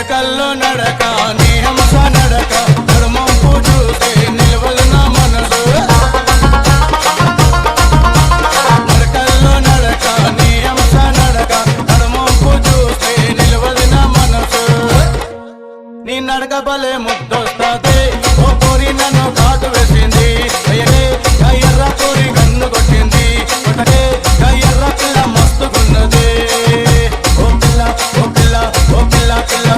నడకల్లో నడక నీ హంస నడక ధర్మంపు చూస్తే నిలవదు నా మనసు నడకల్లో నడక నీ హంస నడక ధర్మంపు చూస్తే నిలవదు నా మనసు నీ నడక బలే ముద్దొస్తాది ఓ కోరి నన్ను కాటు వేసింది ఎర్ర కోరి కన్ను కొట్టింది కొట్టకే ఎర్ర పిల్ల మస్తుకున్నది ఓ పిల్ల ఓ పిల్ల ఓ పిల్ల పిల్ల